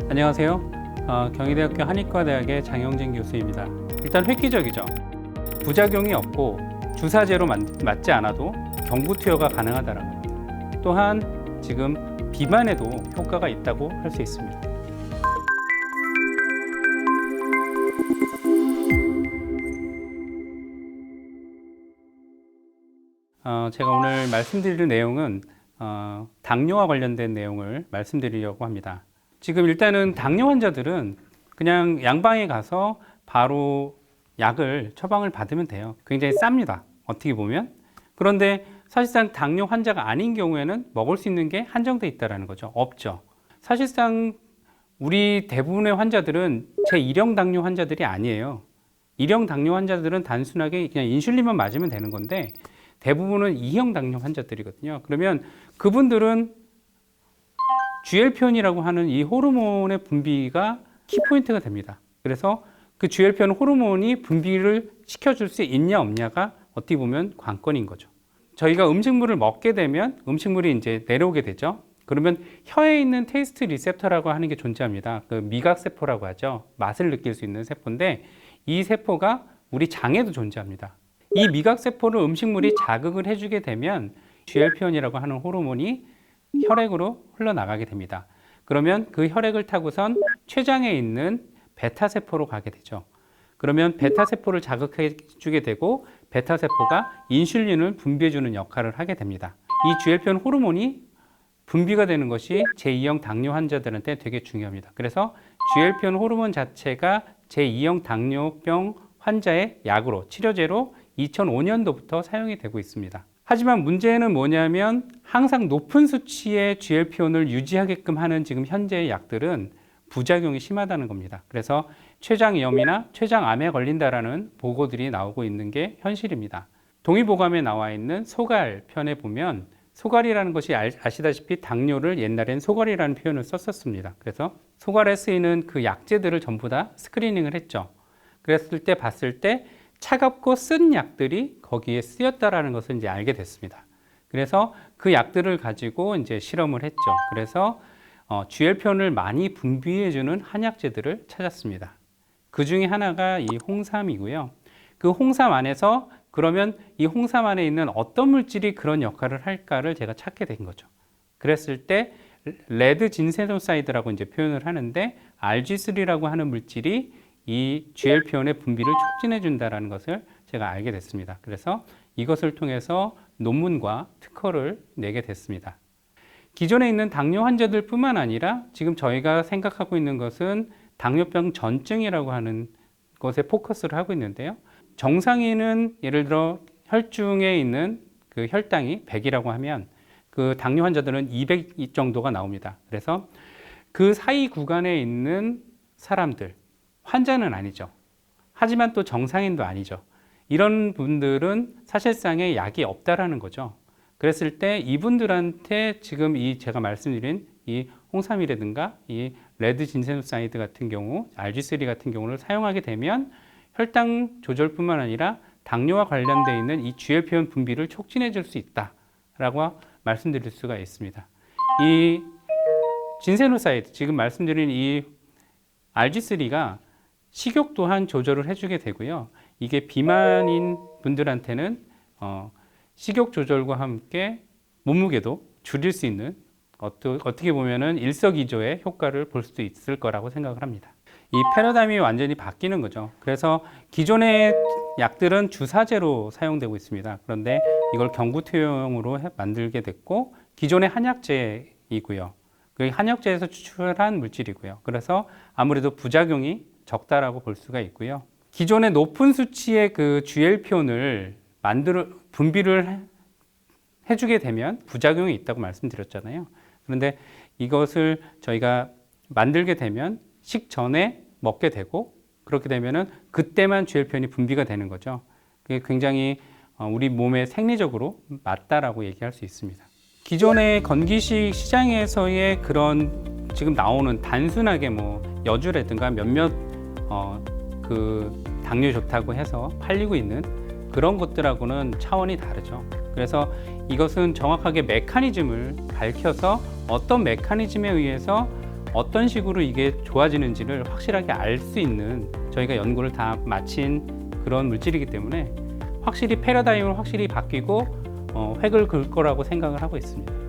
안녕하세요. 경희대학교 한의과대학의 장영진 교수입니다. 일단 획기적이죠. 부작용이 없고 주사제로 맞지 않아도 경부 투여가 가능하다는 겁니다. 또한 지금 비만에도 효과가 있다고 할 수 있습니다. 제가 오늘 말씀드릴 내용은 당뇨와 관련된 내용을 말씀드리려고 합니다. 지금 일단은 당뇨 환자들은 그냥 양방에 가서 바로 약을 처방을 받으면 돼요. 굉장히 쌉니다. 어떻게 보면. 그런데 사실상 당뇨 환자가 아닌 경우에는 먹을 수 있는 게 한정돼 있다는 거죠. 없죠. 사실상 우리 대부분의 환자들은 제1형 당뇨 환자들이 아니에요. 1형 당뇨 환자들은 단순하게 그냥 인슐린만 맞으면 되는 건데 대부분은 2형 당뇨 환자들이거든요. 그러면 그분들은 GLP-1이라고 하는 이 호르몬의 분비가 키포인트가 됩니다. 그래서 그 GLP-1 호르몬이 분비를 시켜줄 수 있냐 없냐가 어떻게 보면 관건인 거죠. 저희가 음식물을 먹게 되면 음식물이 이제 내려오게 되죠. 그러면 혀에 있는 테이스트 리셉터라고 하는 게 존재합니다. 그 미각세포라고 하죠. 맛을 느낄 수 있는 세포인데 이 세포가 우리 장에도 존재합니다. 이 미각세포를 음식물이 자극을 해주게 되면 GLP-1이라고 하는 호르몬이 혈액으로 흘러나가게 됩니다. 그러면 그 혈액을 타고선 췌장에 있는 베타세포로 가게 되죠. 그러면 베타세포를 자극해 주게 되고 베타세포가 인슐린을 분비해 주는 역할을 하게 됩니다. 이 GLP-1 호르몬이 분비가 되는 것이 제2형 당뇨 환자들한테 되게 중요합니다. 그래서 GLP-1 호르몬 자체가 제2형 당뇨병 환자의 약으로, 치료제로 2005년도부터 사용이 되고 있습니다. 하지만 문제는 뭐냐면 항상 높은 수치의 GLP-1을 유지하게끔 하는 지금 현재의 약들은 부작용이 심하다는 겁니다. 그래서 췌장염이나 췌장암에 걸린다라는 보고들이 나오고 있는 게 현실입니다. 동의보감에 나와 있는 소갈 편에 보면 소갈이라는 것이 아시다시피 당뇨를 옛날엔 소갈이라는 표현을 썼었습니다. 그래서 소갈에 쓰이는 그 약제들을 전부 다 스크리닝을 했죠. 그랬을 때 봤을 때 차갑고 쓴 약들이 거기에 쓰였다라는 것을 이제 알게 됐습니다. 그래서 그 약들을 가지고 이제 실험을 했죠. 그래서 GLP-1을 많이 분비해주는 한약재들을 찾았습니다. 그 중에 하나가 이 홍삼이고요. 그 홍삼 안에서 그러면 이 홍삼 안에 있는 어떤 물질이 그런 역할을 할까를 제가 찾게 된 거죠. 그랬을 때 레드 진세노사이드라고 이제 표현을 하는데 RG3라고 하는 물질이 이 GLP-1의 분비를 촉진해 준다는 것을 제가 알게 됐습니다. 그래서 이것을 통해서 논문과 특허를 내게 됐습니다. 기존에 있는 당뇨 환자들 뿐만 아니라 지금 저희가 생각하고 있는 것은 당뇨병 전증이라고 하는 것에 포커스를 하고 있는데요. 정상인은 예를 들어 혈중에 있는 그 혈당이 100이라고 하면 그 당뇨 환자들은 200 정도가 나옵니다. 그래서 그 사이 구간에 있는 사람들, 환자는 아니죠. 하지만 또 정상인도 아니죠. 이런 분들은 사실상의 약이 없다라는 거죠. 그랬을 때 이분들한테 지금 이 제가 말씀드린 이 홍삼이라든가 이 레드 진세노사이드 같은 경우, RG3 같은 경우를 사용하게 되면 혈당 조절뿐만 아니라 당뇨와 관련되어 있는 이 GLP-1 분비를 촉진해 줄 수 있다라고 말씀드릴 수가 있습니다. 이 진세노사이드, 지금 말씀드린 이 RG3가 식욕 또한 조절을 해주게 되고요. 이게 비만인 분들한테는 식욕 조절과 함께 몸무게도 줄일 수 있는 어떻게 보면은 일석이조의 효과를 볼 수도 있을 거라고 생각을 합니다. 이 패러다임이 완전히 바뀌는 거죠. 그래서 기존의 약들은 주사제로 사용되고 있습니다. 그런데 이걸 경구투여용으로 만들게 됐고 기존의 한약제이고요. 그 한약제에서 추출한 물질이고요. 그래서 아무래도 부작용이 적다라고 볼 수가 있고요. 기존의 높은 수치의 그 GLP-1을 분비를 해주게 되면 부작용이 있다고 말씀드렸잖아요. 그런데 이것을 저희가 만들게 되면 식전에 먹게 되고 그렇게 되면은 그때만 GLP-1이 분비가 되는 거죠. 그게 굉장히 우리 몸에 생리적으로 맞다라고 얘기할 수 있습니다. 기존의 건기식 시장에서의 그런 지금 나오는 단순하게 뭐 여주라든가 몇몇 그 당뇨 좋다고 해서 팔리고 있는 그런 것들하고는 차원이 다르죠. 그래서 이것은 정확하게 메커니즘을 밝혀서 어떤 메커니즘에 의해서 어떤 식으로 이게 좋아지는지를 확실하게 알 수 있는 저희가 연구를 다 마친 그런 물질이기 때문에 확실히 패러다임을 확실히 바뀌고 획을 그을 거라고 생각을 하고 있습니다.